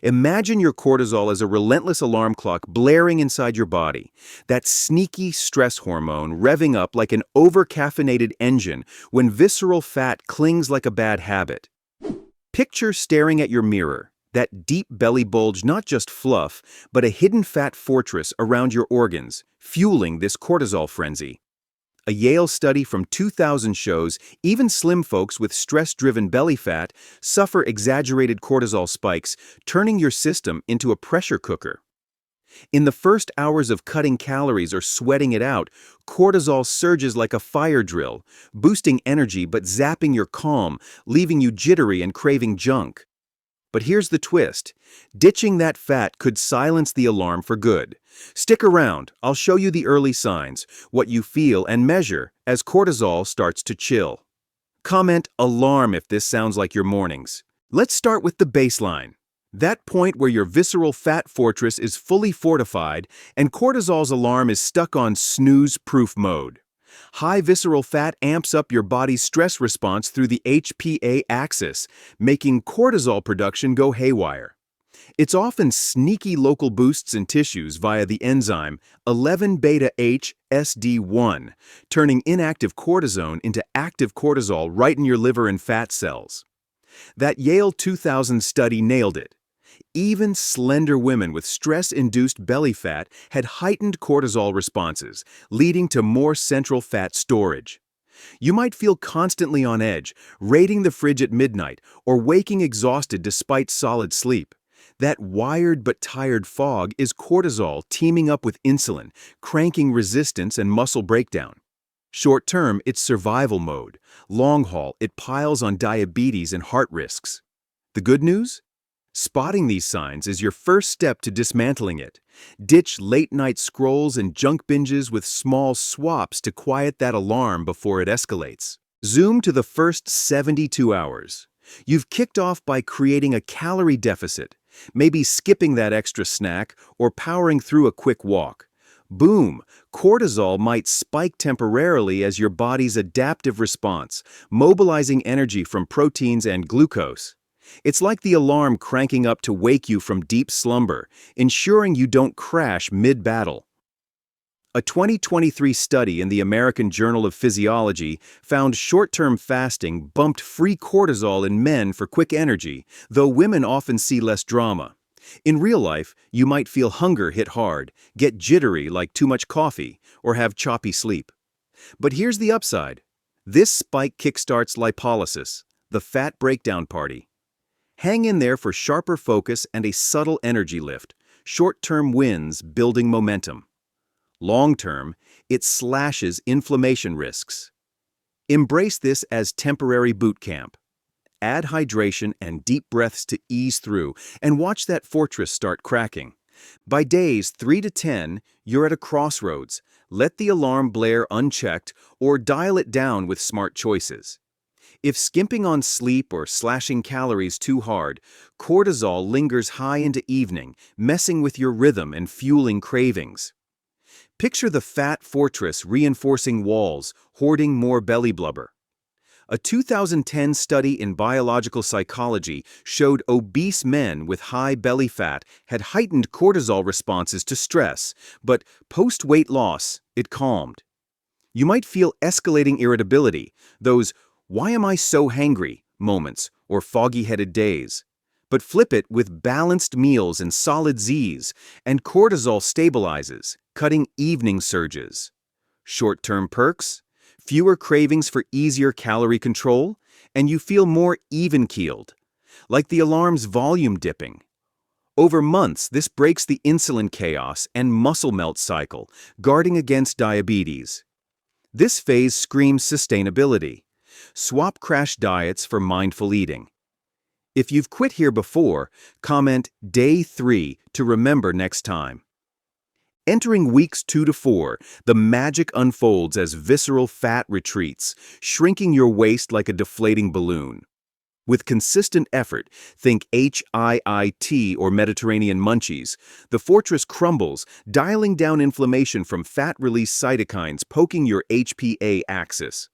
Imagine your cortisol as a relentless alarm clock blaring inside your body, that sneaky stress hormone revving up like an over-caffeinated engine when visceral fat clings like a bad habit. Picture staring at your mirror, that deep belly bulge not just fluff, but a hidden fat fortress around your organs, fueling this cortisol frenzy. A Yale study from 2000 shows even slim folks with stress-driven belly fat suffer exaggerated cortisol spikes, turning your system into a pressure cooker. In the first hours of cutting calories or sweating it out, cortisol surges like a fire drill, boosting energy but zapping your calm, leaving you jittery and craving junk. But here's the twist. Ditching that fat could silence the alarm for good. Stick around, I'll show you the early signs, what you feel and measure as cortisol starts to chill. Comment alarm if this sounds like your mornings. Let's start with the baseline. That point where your visceral fat fortress is fully fortified and cortisol's alarm is stuck on snooze-proof mode. High visceral fat amps up your body's stress response through the HPA axis, making cortisol production go haywire. It's often sneaky local boosts in tissues via the enzyme 11-beta-HSD1, turning inactive cortisone into active cortisol right in your liver and fat cells. That Yale 2000 study nailed it. Even slender women with stress-induced belly fat had heightened cortisol responses, leading to more central fat storage. You might feel constantly on edge, raiding the fridge at midnight, or waking exhausted despite solid sleep. That wired but tired fog is cortisol teaming up with insulin, cranking resistance and muscle breakdown. Short-term, it's survival mode. Long-haul, it piles on diabetes and heart risks. The good news? Spotting these signs is your first step to dismantling it. Ditch late-night scrolls and junk binges with small swaps to quiet that alarm before it escalates. Zoom to the first 72 hours. You've kicked off by creating a calorie deficit, maybe skipping that extra snack or powering through a quick walk. Boom! Cortisol might spike temporarily as your body's adaptive response, mobilizing energy from proteins and glucose. It's like the alarm cranking up to wake you from deep slumber, ensuring you don't crash mid-battle. A 2023 study in the American Journal of Physiology found short-term fasting bumped free cortisol in men for quick energy, though women often see less drama. In real life, you might feel hunger hit hard, get jittery like too much coffee, or have choppy sleep. But here's the upside. This spike kickstarts lipolysis, the fat breakdown party. Hang in there for sharper focus and a subtle energy lift, short-term wins building momentum. Long-term, it slashes inflammation risks. Embrace this as temporary boot camp. Add hydration and deep breaths to ease through, and watch that fortress start cracking. By days 3 to 10, you're at a crossroads. Let the alarm blare unchecked or dial it down with smart choices. If skimping on sleep or slashing calories too hard, cortisol lingers high into evening, messing with your rhythm and fueling cravings. Picture the fat fortress reinforcing walls, hoarding more belly blubber. A 2010 study in biological psychology showed obese men with high belly fat had heightened cortisol responses to stress, but post-weight loss, it calmed. You might feel escalating irritability, those "why am I so hangry" moments or foggy-headed days. But flip it with balanced meals and solid Z's, and cortisol stabilizes, cutting evening surges. Short-term perks? Fewer cravings for easier calorie control, and you feel more even-keeled, like the alarm's volume dipping. Over months, this breaks the insulin chaos and muscle melt cycle, guarding against diabetes. This phase screams sustainability. Swap crash diets for mindful eating. If you've quit here before, comment Day 3 to remember next time. Entering weeks 2 to 4, the magic unfolds as visceral fat retreats, shrinking your waist like a deflating balloon. With consistent effort, think HIIT or Mediterranean munchies, the fortress crumbles, dialing down inflammation from fat-release cytokines poking your HPA axis.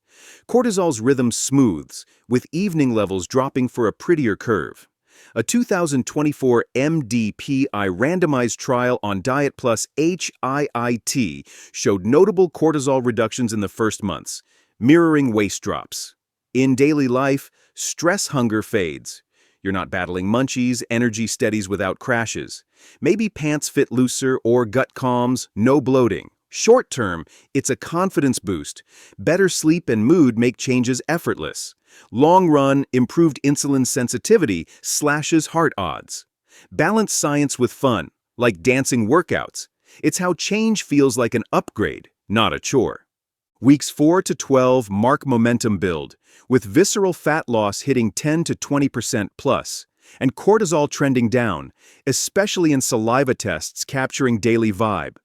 Cortisol's rhythm smooths, with evening levels dropping for a prettier curve. A 2024 MDPI randomized trial on diet plus HIIT showed notable cortisol reductions in the first months, mirroring waist drops. In daily life, stress hunger fades. You're not battling munchies, energy steadies without crashes. Maybe pants fit looser or gut calms, no bloating. Short term, it's a confidence boost. Better sleep and mood make changes effortless. Long run, improved insulin sensitivity slashes heart odds. Balance science with fun, like dancing workouts. It's how change feels like an upgrade, not a chore. Weeks 4 to 12 mark momentum build, with visceral fat loss hitting 10 to 20% plus, and cortisol trending down, especially in saliva tests capturing daily vibe.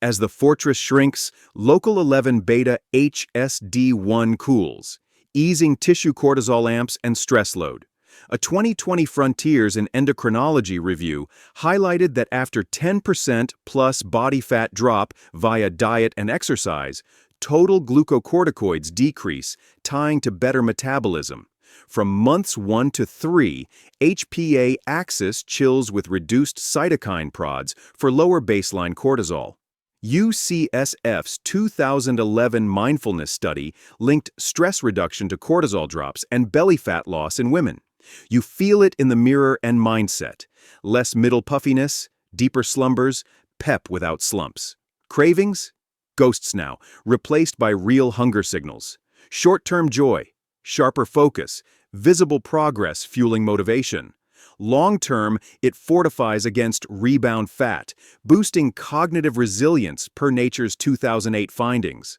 As the fortress shrinks, local 11 beta HSD1 cools, easing tissue cortisol amps and stress load. A 2020 Frontiers in Endocrinology review highlighted that after 10% plus body fat drop via diet and exercise, total glucocorticoids decrease, tying to better metabolism. From months 1 to 3, HPA axis chills with reduced cytokine prods for lower baseline cortisol. UCSF's 2011 mindfulness study linked stress reduction to cortisol drops and belly fat loss in women. You feel it in the mirror and mindset. Less middle puffiness, deeper slumbers, pep without slumps. Cravings? Ghosts now, replaced by real hunger signals. Short-term joy, sharper focus, visible progress fueling motivation. Long-term, it fortifies against rebound fat, boosting cognitive resilience per Nature's 2008 findings.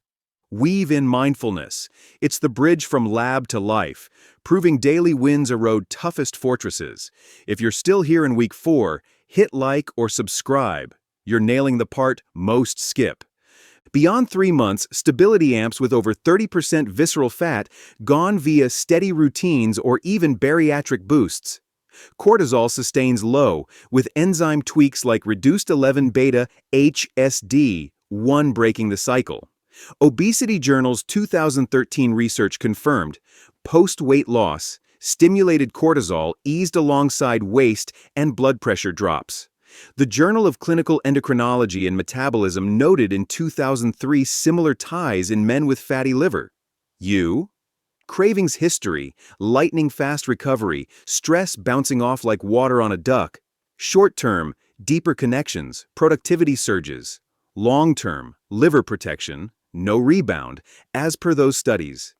Weave in mindfulness. It's the bridge from lab to life, proving daily wins erode toughest fortresses. If you're still here in week 4, hit like or subscribe. You're nailing the part most skip. Beyond 3 months, stability amps with over 30% visceral fat gone via steady routines or even bariatric boosts. Cortisol sustains low, with enzyme tweaks like reduced 11 beta HSD1 breaking the cycle. Obesity Journal's 2013 research confirmed post-weight loss, stimulated cortisol eased alongside waist and blood pressure drops. The Journal of Clinical Endocrinology and Metabolism noted in 2003 similar ties in men with fatty liver. Cravings history, lightning-fast recovery, stress bouncing off like water on a duck. Short-term, deeper connections, productivity surges. Long-term, liver protection, no rebound, as per those studies.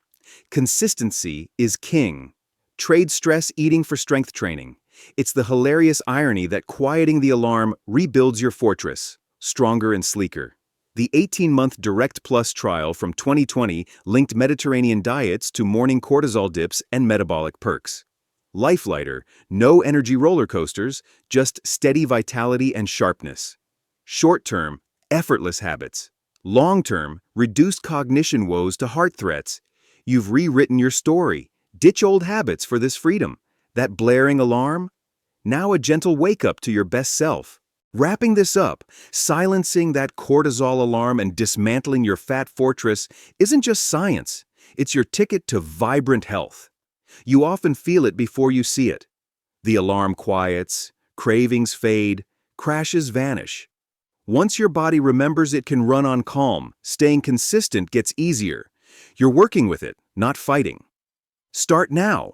Consistency is king. Trade stress eating for strength training. It's the hilarious irony that quieting the alarm rebuilds your fortress, stronger and sleeker. The 18-month Direct Plus trial from 2020 linked Mediterranean diets to morning cortisol dips and metabolic perks. Life lighter, no energy roller coasters, just steady vitality and sharpness. Short-term, effortless habits. Long-term, reduced cognition woes to heart threats. You've rewritten your story. Ditch old habits for this freedom. That blaring alarm? Now a gentle wake-up to your best self. Wrapping this up, silencing that cortisol alarm and dismantling your fat fortress isn't just science, it's your ticket to vibrant health. You often feel it before you see it. The alarm quiets, cravings fade, crashes vanish. Once your body remembers it can run on calm, staying consistent gets easier. You're working with it, not fighting. Start now.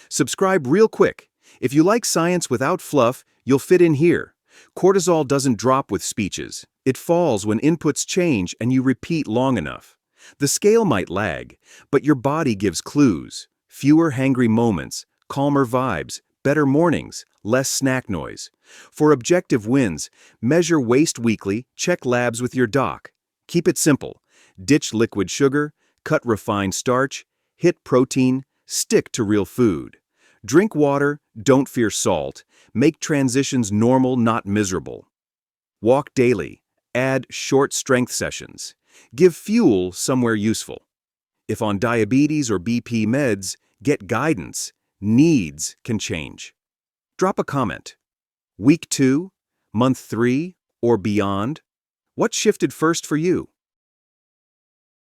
Subscribe real quick. If you like science without fluff, you'll fit in here. Cortisol doesn't drop with speeches. It falls when inputs change and you repeat long enough. The scale might lag, but your body gives clues. Fewer hangry moments, calmer vibes, better mornings, less snack noise. For objective wins, measure waist weekly, check labs with your doc. Keep it simple. Ditch liquid sugar, cut refined starch, hit protein, stick to real food. Drink water, don't fear salt. Make transitions normal, not miserable. Walk daily. Add short strength sessions. Give fuel somewhere useful. If on diabetes or BP meds, get guidance. Needs can change. Drop a comment. Week 2, month 3, or beyond? What shifted first for you?